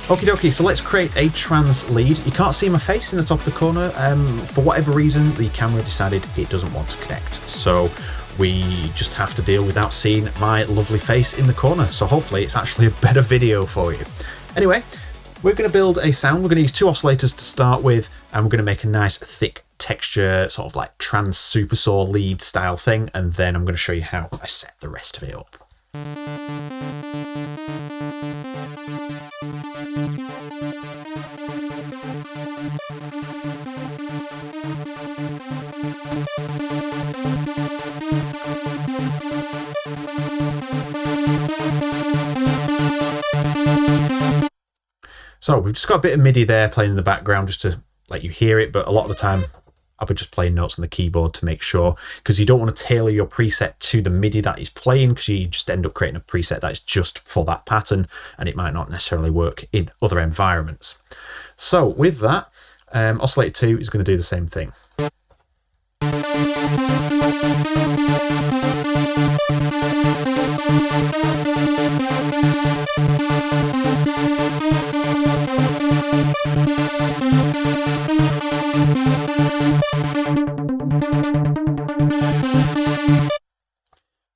Okie dokie, so let's create a trance lead. You can't see my face in the top of the corner. For whatever reason, the camera decided it doesn't want to connect. So we just have to deal without seeing my lovely face in the corner. So hopefully it's actually a better video for you. Anyway, we're going to build a sound. We're going to use 2 oscillators to start with, and we're going to make a nice thick texture, sort of like trance super saw lead style thing. And then I'm going to show you how I set the rest of it up. So we've just got a bit of MIDI there playing in the background just to let you hear it, but a lot of the time I'll be just playing notes on the keyboard to make sure, because you don't want to tailor your preset to the MIDI that is playing, because you just end up creating a preset that is just for that pattern and it might not necessarily work in other environments. So with that, oscillator 2 is going to do the same thing.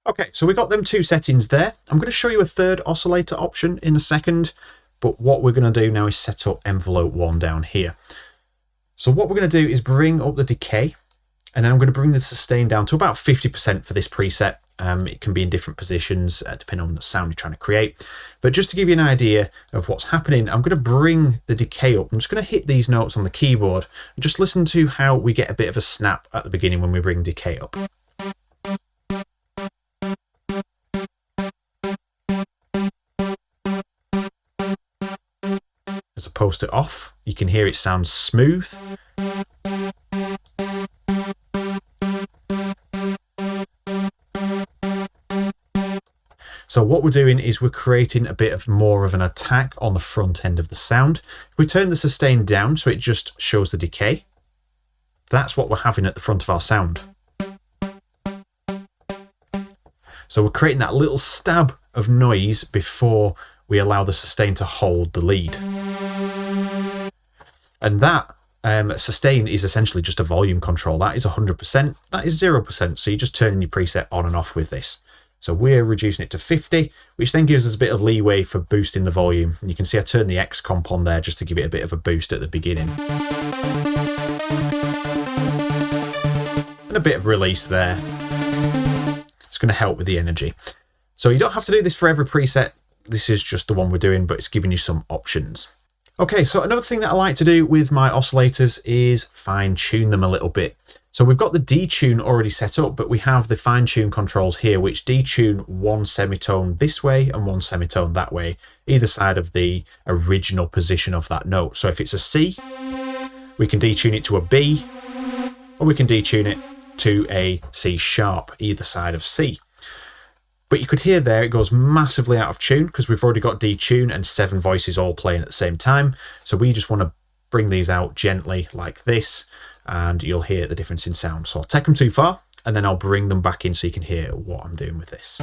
Okay, so we got them 2 settings there. I'm going to show you a third oscillator option in a second, but what we're going to do now is set up envelope 1 down here. So what we're going to do is bring up the decay, and then I'm going to bring the sustain down to about 50% for this preset. It can be in different positions depending on the sound you're trying to create. But just to give you an idea of what's happening, I'm going to bring the decay up. I'm just going to hit these notes on the keyboard and just listen to how we get a bit of a snap at the beginning when we bring decay up. As opposed to off, you can hear it sounds smooth. So what we're doing is we're creating a bit of more of an attack on the front end of the sound. If we turn the sustain down so it just shows the decay, that's what we're having at the front of our sound. So we're creating that little stab of noise before we allow the sustain to hold the lead. And that sustain is essentially just a volume control. That is 100%, that is 0%. So you're just turning your preset on and off with this. So we're reducing it to 50, which then gives us a bit of leeway for boosting the volume. And you can see I turned the X comp on there just to give it a bit of a boost at the beginning. And a bit of release there. It's going to help with the energy. So you don't have to do this for every preset. This is just the one we're doing, but it's giving you some options. Okay, so another thing that I like to do with my oscillators is fine tune them a little bit. So we've got the detune already set up, but we have the fine tune controls here, which detune 1 semitone this way and 1 semitone that way, either side of the original position of that note. So if it's a C, we can detune it to a B, or we can detune it to a C sharp, either side of C. But you could hear there it goes massively out of tune because we've already got detune and 7 voices all playing at the same time. So we just want to bring these out gently like this, and you'll hear the difference in sound. So I'll take them too far and then I'll bring them back in so you can hear what I'm doing with this.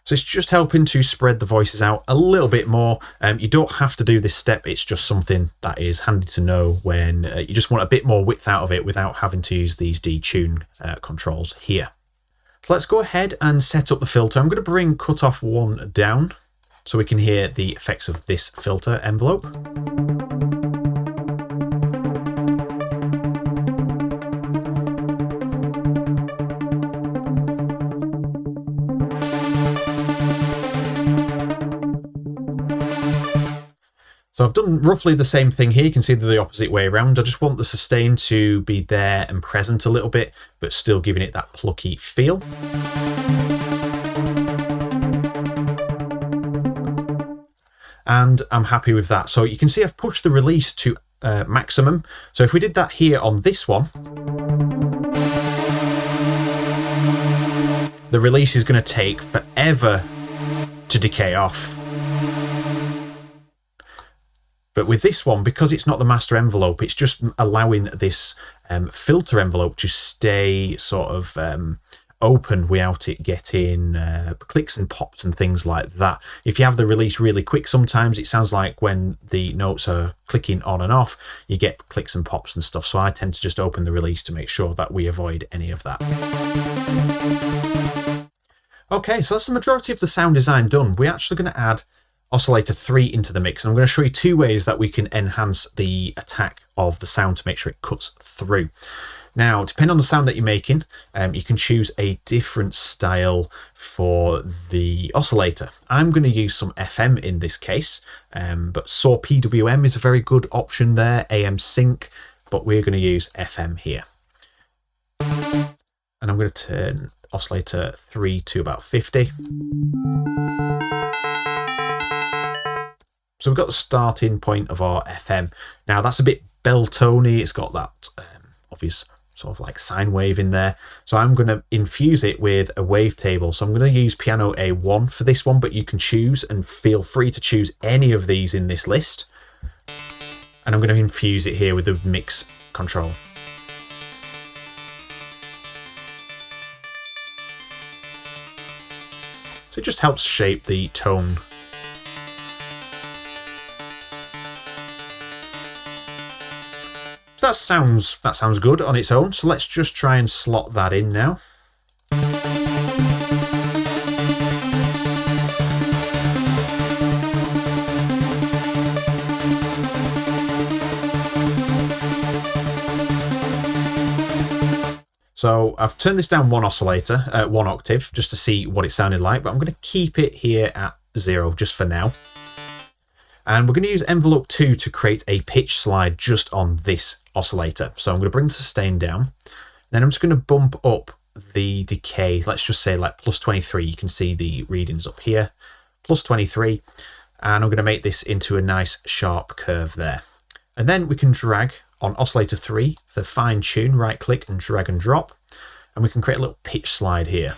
So it's just helping to spread the voices out a little bit more. You don't have to do this step. It's just something that is handy to know when you just want a bit more width out of it without having to use these detune controls here. So let's go ahead and set up the filter. I'm going to bring cutoff 1 down so we can hear the effects of this filter envelope. So I've done roughly the same thing here. You can see they're the opposite way around. I just want the sustain to be there and present a little bit, but still giving it that plucky feel. And I'm happy with that. So you can see I've pushed the release to maximum. So if we did that here on this one, the release is going to take forever to decay off. But with this one, because it's not the master envelope, it's just allowing this filter envelope to stay sort of open without it getting clicks and pops and things like that. If you have the release really quick, sometimes it sounds like when the notes are clicking on and off, you get clicks and pops and stuff. So I tend to just open the release to make sure that we avoid any of that. Okay, so that's the majority of the sound design done. We're actually going to add oscillator 3 into the mix, and I'm going to show you 2 ways that we can enhance the attack of the sound to make sure it cuts through. Now, depending on the sound that you're making, you can choose a different style for the oscillator. I'm going to use some FM in this case, but SAW PWM is a very good option there, AM sync, but we're going to use FM here. And I'm going to turn oscillator 3 to about 50. So we've got the starting point of our FM. Now that's a bit bell-tony. It's got that obvious sort of like sine wave in there. So I'm going to infuse it with a wavetable. So I'm going to use piano A1 for this one, but you can choose, and feel free to choose any of these in this list. And I'm going to infuse it here with the mix control. So it just helps shape the tone. That sounds good on its own, so let's just try and slot that in now. So I've turned this down 1 oscillator, 1 octave, just to see what it sounded like, but I'm going to keep it here at 0 just for now. And we're going to use envelope 2 to create a pitch slide just on this oscillator. So I'm going to bring the sustain down. Then I'm just going to bump up the decay. Let's just say like plus 23. You can see the readings up here. Plus 23. And I'm going to make this into a nice sharp curve there. And then we can drag on oscillator 3, the fine tune, right click and drag and drop. And we can create a little pitch slide here.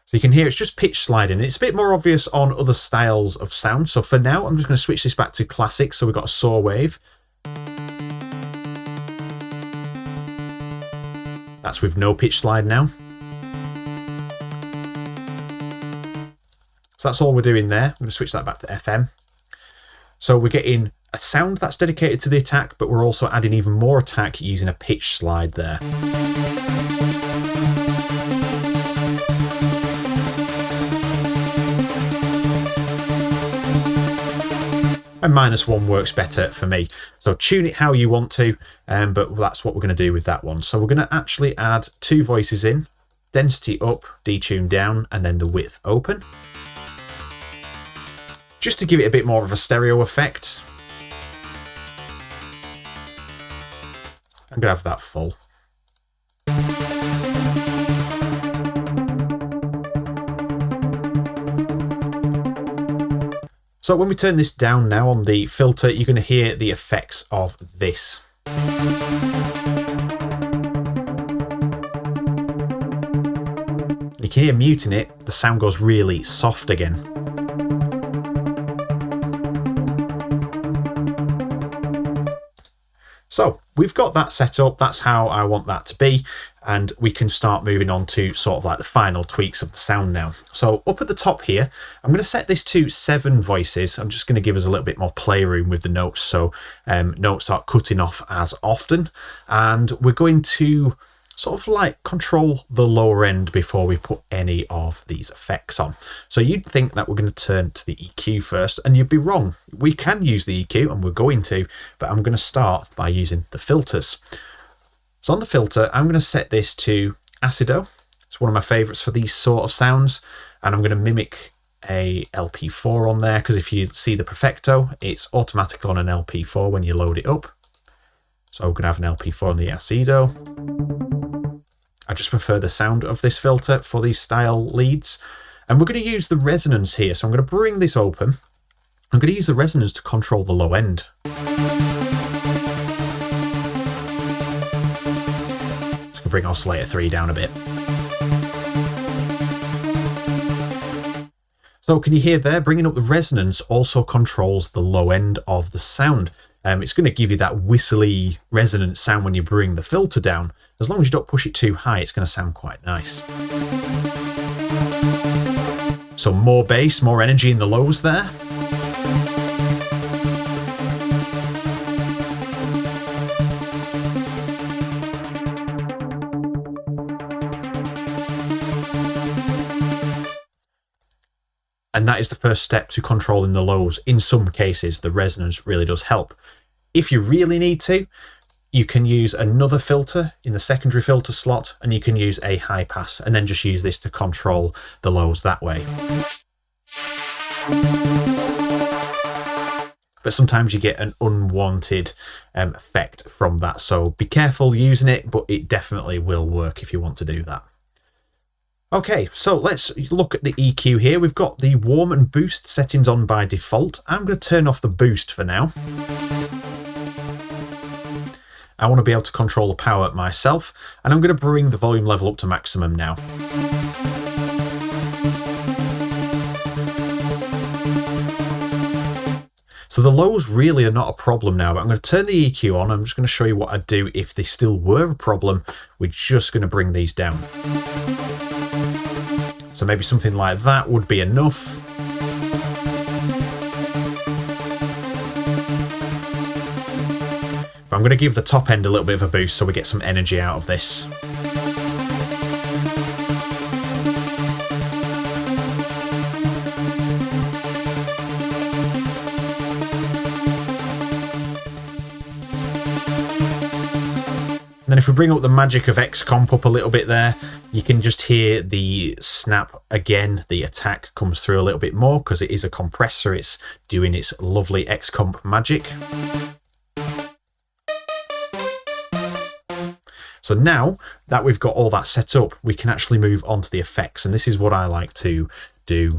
So you can hear it's just pitch sliding. It's a bit more obvious on other styles of sound. So for now, I'm just going to switch this back to classic. So we've got a saw wave. That's with no pitch slide now. So that's all we're doing there. I'm going to switch that back to FM. So we're getting a sound that's dedicated to the attack, but we're also adding even more attack using a pitch slide there. And -1 works better for me. So tune it how you want to, but that's what we're going to do with that one. So we're going to actually add 2 voices in, density up, detune down, and then the width open. Just to give it a bit more of a stereo effect. I'm going to have that full. So when we turn this down now on the filter, you're going to hear the effects of this. You can hear muting it, the sound goes really soft again. So we've got that set up, that's how I want that to be, and we can start moving on to sort of like the final tweaks of the sound now. So up at the top here, I'm going to set this to 7 voices. I'm just going to give us a little bit more playroom with the notes, so notes aren't cutting off as often, and we're going to sort of like control the lower end before we put any of these effects on. So you'd think that we're going to turn to the EQ first, and you'd be wrong. We can use the EQ, and we're going to, but I'm going to start by using the filters. So on the filter, I'm going to set this to acido. It's one of my favorites for these sort of sounds, and I'm going to mimic a LP4 on there, because if you see the perfecto, it's automatically on an LP4 when you load it up. So we're going to have an LP4 on the acido. I just prefer the sound of this filter for these style leads. And we're going to use the resonance here. So I'm going to bring this open. I'm going to use the resonance to control the low end. could bring oscillator 3 down a bit. So can you hear there, bringing up the resonance also controls the low end of the sound. It's going to give you that whistly resonant sound when you bring the filter down. As long as you don't push it too high, it's going to sound quite nice. So more bass, more energy in the lows there. And that is the first step to controlling the lows. In some cases, the resonance really does help. If you really need to, you can use another filter in the secondary filter slot, and you can use a high pass, and then just use this to control the lows that way. But sometimes you get an unwanted effect from that, so be careful using it, but it definitely will work if you want to do that. Okay, so let's look at the EQ here. We've got the warm and boost settings on by default. I'm going to turn off the boost for now. I want to be able to control the power myself, and I'm going to bring the volume level up to maximum now. So the lows really are not a problem now, but I'm going to turn the EQ on. I'm just going to show you what I'd do if they still were a problem. We're just going to bring these down. So maybe something like that would be enough. But I'm going to give the top end a little bit of a boost so we get some energy out of this. And then if we bring up the magic of X-Comp up a little bit there, you can just hear the snap again. The attack comes through a little bit more because it is a compressor. It's doing its lovely X-Comp magic. So now that we've got all that set up, we can actually move on to the effects. And this is what I like to do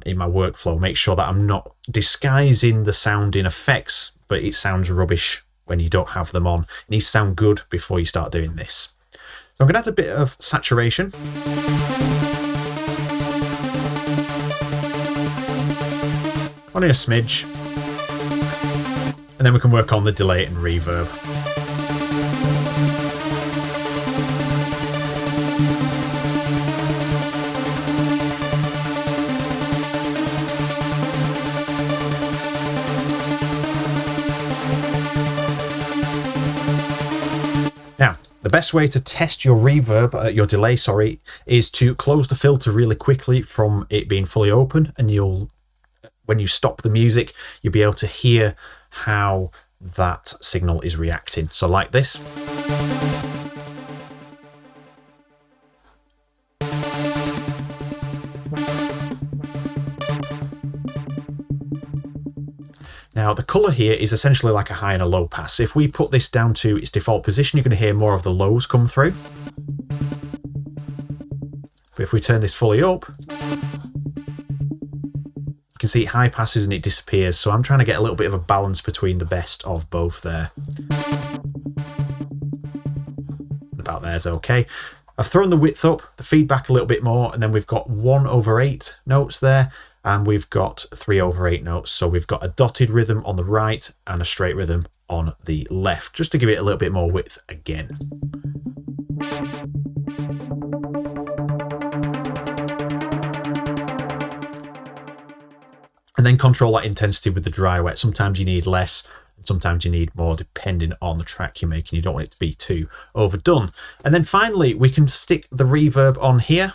in my workflow. Make sure that I'm not disguising the sound in effects, but it sounds rubbish when you don't have them on. It needs to sound good before you start doing this. So I'm going to add a bit of saturation. Only a smidge. And then we can work on the delay and reverb. Now, the best way to test your reverb, your delay, sorry, is to close the filter really quickly from it being fully open, and when you stop the music, you'll be able to hear how that signal is reacting. So like this. Now the colour here is essentially like a high and a low pass. If we put this down to its default position, you're going to hear more of the lows come through. But if we turn this fully up, you can see it high passes and it disappears. So I'm trying to get a little bit of a balance between the best of both there. About there's okay. I've thrown the width up, the feedback a little bit more, and then we've got 1/8 notes there. And we've got 3/8 notes. So we've got a dotted rhythm on the right and a straight rhythm on the left, just to give it a little bit more width again. And then control that intensity with the dry wet. Sometimes you need less, and sometimes you need more, depending on the track you're making. You don't want it to be too overdone. And then finally, we can stick the reverb on here.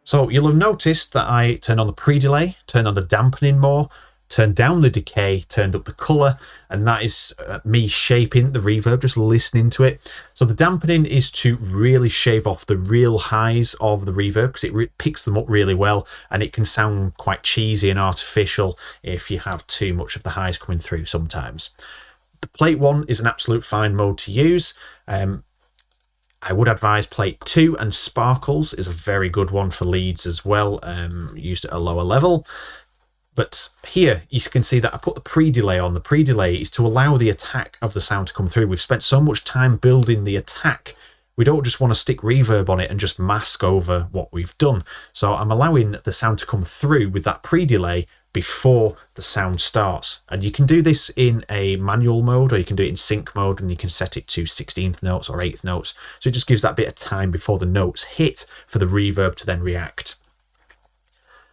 So you'll have noticed that I turned on the pre-delay, turned on the dampening more, turned down the decay, turned up the colour, and that is me shaping the reverb, just listening to it. So the dampening is to really shave off the real highs of the reverb, because it picks them up really well, and it can sound quite cheesy and artificial if you have too much of the highs coming through sometimes. The plate one is an absolute fine mode to use. I would advise plate 2, and Sparkles is a very good one for leads as well, used at a lower level. But here you can see that I put the pre-delay on. The pre-delay is to allow the attack of the sound to come through. We've spent so much time building the attack. We don't just want to stick reverb on it and just mask over what we've done. So I'm allowing the sound to come through with that pre-delay before the sound starts. And you can do this in a manual mode, or you can do it in sync mode, and you can set it to 16th notes or 8th notes. So it just gives that bit of time before the notes hit for the reverb to then react.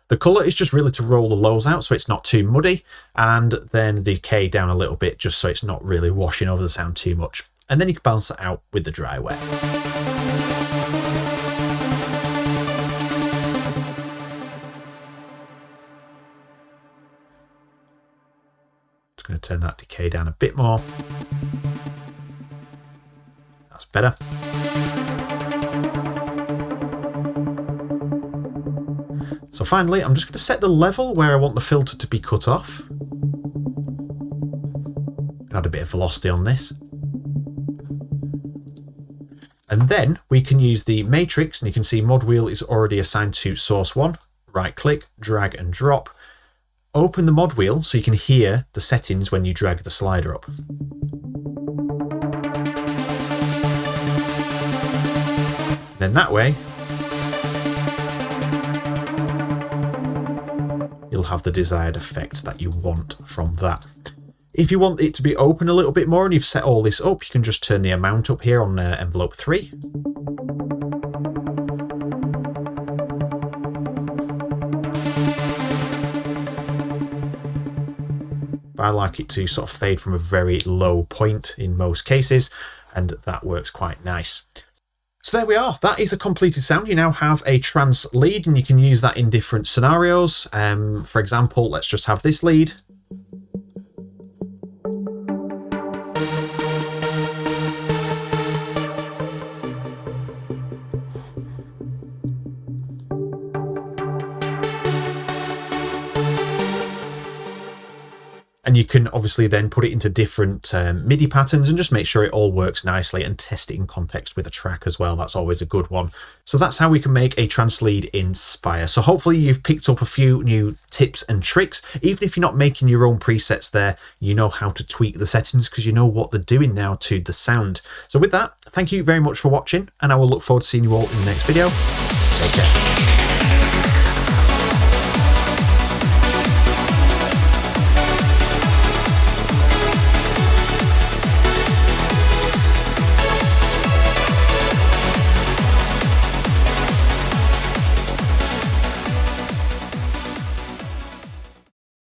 The colour is just really to roll the lows out so it's not too muddy, and then the decay down a little bit just so it's not really washing over the sound too much. And then you can balance it out with the dry wet. Just going to turn that decay down a bit more. That's better. So finally, I'm just going to set the level where I want the filter to be cut off. Add a bit of velocity on this. And then we can use the matrix, and you can see mod wheel is already assigned to source 1. Right click, drag and drop. Open the mod wheel so you can hear the settings when you drag the slider up. Then that way, you'll have the desired effect that you want from that. If you want it to be open a little bit more and you've set all this up, you can just turn the amount up here on envelope 3. But I like it to sort of fade from a very low point in most cases, and that works quite nice. So there we are. That is a completed sound. You now have a trance lead, and you can use that in different scenarios. For example, let's just have this lead. And you can obviously then put it into different MIDI patterns and just make sure it all works nicely, and test it in context with a track as well. That's always a good one. So that's how we can make a trance lead in Spire. So hopefully you've picked up a few new tips and tricks. Even if you're not making your own presets there, you know how to tweak the settings because you know what they're doing now to the sound. So with that, thank you very much for watching, and I will look forward to seeing you all in the next video. Take care.